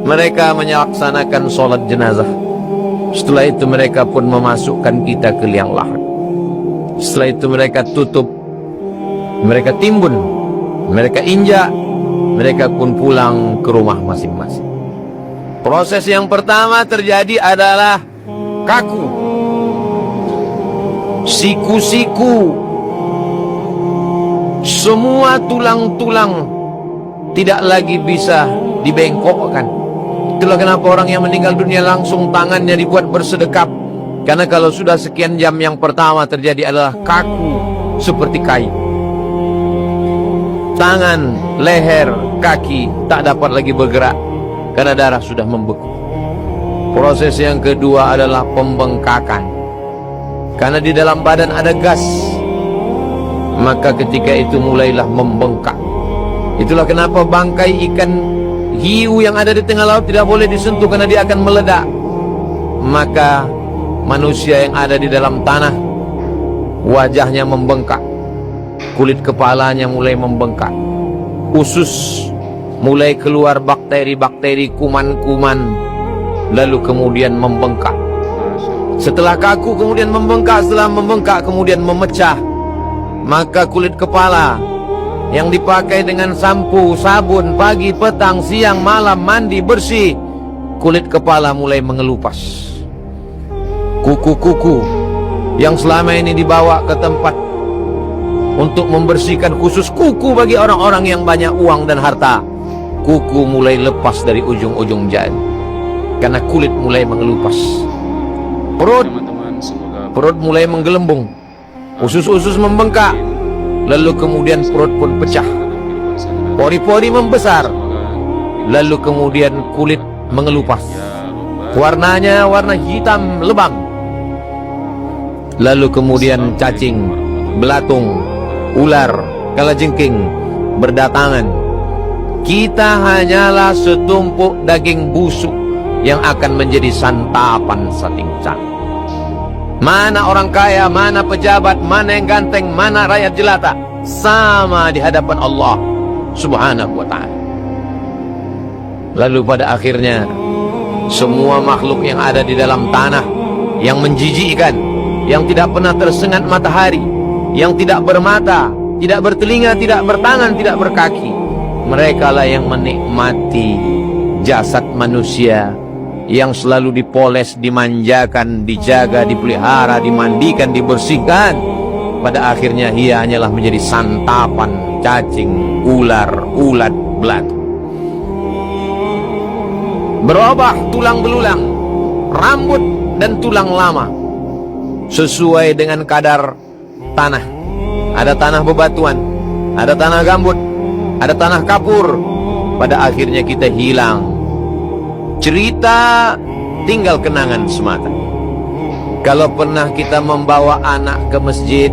Mereka melaksanakan sholat jenazah. Setelah itu mereka pun memasukkan kita ke liang lahat. Setelah itu mereka tutup, mereka timbun, mereka injak, mereka pun pulang ke rumah masing-masing. Proses yang pertama terjadi adalah kaku, siku-siku, semua tulang-tulang tidak lagi bisa dibengkokkan. Itulah kenapa orang yang meninggal dunia langsung tangannya dibuat bersedekap. Karena kalau sudah sekian jam yang pertama terjadi adalah kaku seperti kayu. Tangan, leher, kaki tak dapat lagi bergerak karena darah sudah membeku. Proses yang kedua adalah pembengkakan. Karena di dalam badan ada gas, maka ketika itu mulailah membengkak. Itulah kenapa bangkai ikan hiu yang ada di tengah laut tidak boleh disentuh karena dia akan meledak. Maka manusia yang ada di dalam tanah, wajahnya membengkak, kulit kepalanya mulai membengkak, usus mulai keluar bakteri-bakteri, kuman-kuman, lalu kemudian membengkak. Setelah kaku kemudian membengkak, setelah membengkak kemudian memecah. Maka kulit kepala yang dipakai dengan sampo, sabun, pagi, petang, siang, malam, mandi, bersih, kulit kepala mulai mengelupas. Kuku-kuku yang selama ini dibawa ke tempat untuk membersihkan, khusus kuku bagi orang-orang yang banyak uang dan harta, kuku mulai lepas dari ujung-ujung jari karena kulit mulai mengelupas. Perut mulai menggelembung, usus-usus membengkak, lalu kemudian perut pun pecah, pori-pori membesar, lalu kemudian kulit mengelupas, warnanya warna hitam lebam, lalu kemudian cacing, belatung, ular, kalajengking berdatangan. Kita hanyalah setumpuk daging busuk yang akan menjadi santapan satingcan. Mana orang kaya, mana pejabat, mana yang ganteng, mana rakyat jelata, sama di hadapan Allah Subhanahu wa ta'ala. Lalu pada akhirnya semua makhluk yang ada di dalam tanah yang menjijikkan, yang tidak pernah tersengat matahari, yang tidak bermata, tidak bertelinga, tidak bertangan, tidak berkaki, mereka lah yang menikmati jasad manusia yang selalu dipoles, dimanjakan, dijaga, dipelihara, dimandikan, dibersihkan. Pada akhirnya ia hanyalah menjadi santapan cacing, ular, ulat, belatu. Berubah tulang belulang, rambut dan tulang lama sesuai dengan kadar tanah. Ada tanah bebatuan, ada tanah gambut, ada tanah kapur. Pada akhirnya kita hilang. Cerita tinggal kenangan semata. Kalau pernah kita membawa anak ke masjid,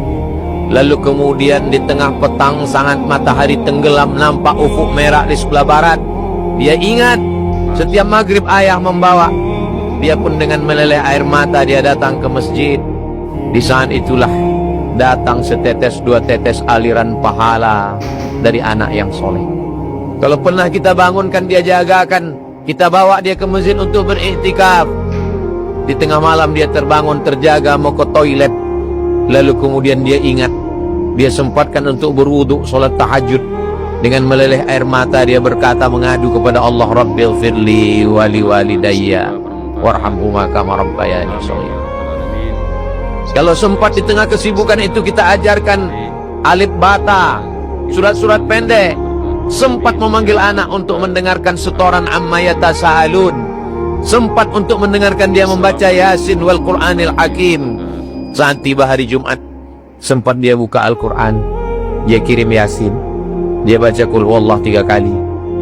lalu kemudian di tengah petang sangat matahari tenggelam, nampak ufuk merah di sebelah barat, dia ingat setiap maghrib ayah membawa. Dia pun dengan meleleh air mata dia datang ke masjid. Di saat itulah datang setetes dua tetes aliran pahala dari anak yang soleh. Kalau pernah kita bangunkan dia jagakan, kita bawa dia ke masjid untuk beriktikaf. Di tengah malam dia terbangun, terjaga, mau ke toilet, lalu kemudian dia ingat, dia sempatkan untuk berwudu, sholat tahajud. Dengan meleleh air mata dia berkata, mengadu kepada Allah, Rabbil firli wali walidayya warhamhuma kama rabbayani shaghira. Kalau sempat di tengah kesibukan itu kita ajarkan alif bata, surat-surat pendek. Sempat memanggil anak untuk mendengarkan setoran amma yatasaalun. Sempat untuk mendengarkan dia membaca Yasin wal Qur'anil Hakim. Saat tiba hari Jumat, sempat dia buka Al-Quran, dia kirim Yasin, dia baca Qul Huwallah 3 kali,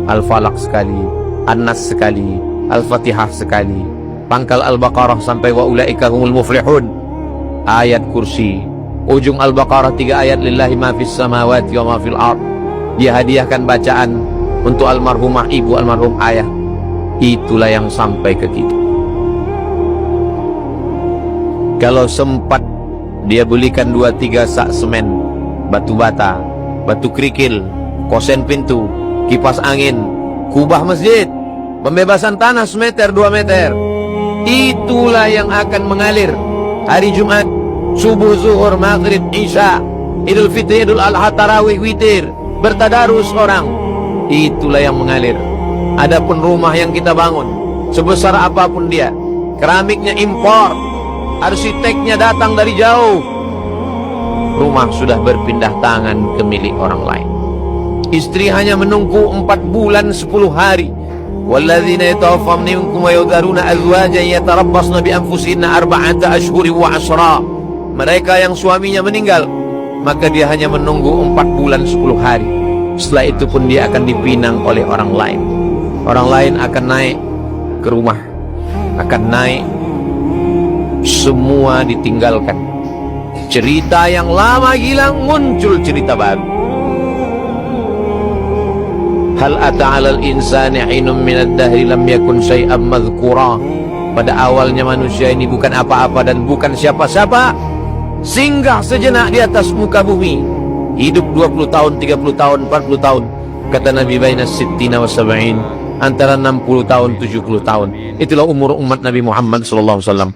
Al-Falaq sekali, An-Nas sekali, Al-Fatihah sekali, pangkal Al-Baqarah sampai wa ulaika humul muflihun, ayat kursi, ujung Al-Baqarah 3 ayat, lillahi ma fis samawati wa ma fil ard. Dia hadiahkan bacaan untuk almarhumah ibu, almarhum ayah. Itulah yang sampai ke kita. Kalau sempat dia belikan 2-3 sak semen, batu bata, batu kerikil, kosen pintu, kipas angin, kubah masjid, Pembebasan tanah semeter 2 meter. Itulah yang akan mengalir hari Jumat, subuh, zuhur, maghrib, isya, Idul Fitri, Idul Adha, tarawih, witir, bertadarus orang. Itulah yang mengalir. Adapun rumah yang kita bangun, sebesar apapun dia, keramiknya impor, arsiteknya datang dari jauh, rumah sudah berpindah tangan ke milik orang lain. Istri hanya menunggu 4 bulan 10 hari. Walladzina yatawaffawna minkum wa yadharuna azwajan yatarabbasna bi anfusihinna arba'ata ashhurin wa 'ashra. Mereka yang suaminya meninggal, maka dia hanya menunggu 4 bulan 10 hari. Setelah itu pun dia akan dipinang oleh orang lain. Orang lain akan naik ke rumah, akan naik, semua ditinggalkan. Cerita yang lama hilang, muncul cerita baru. Hal ata 'alal insani 'inun minad dahri lam yakun syai'an madhkura. Pada awalnya manusia ini bukan apa-apa dan bukan siapa-siapa. Singgah sejenak di atas muka bumi, hidup 20 tahun, 30 tahun, 40 tahun. Kata Nabi, baina sittina wa sab'in, antara 60 tahun 70 tahun. Itulah umur umat Nabi Muhammad sallallahu alaihi wasallam.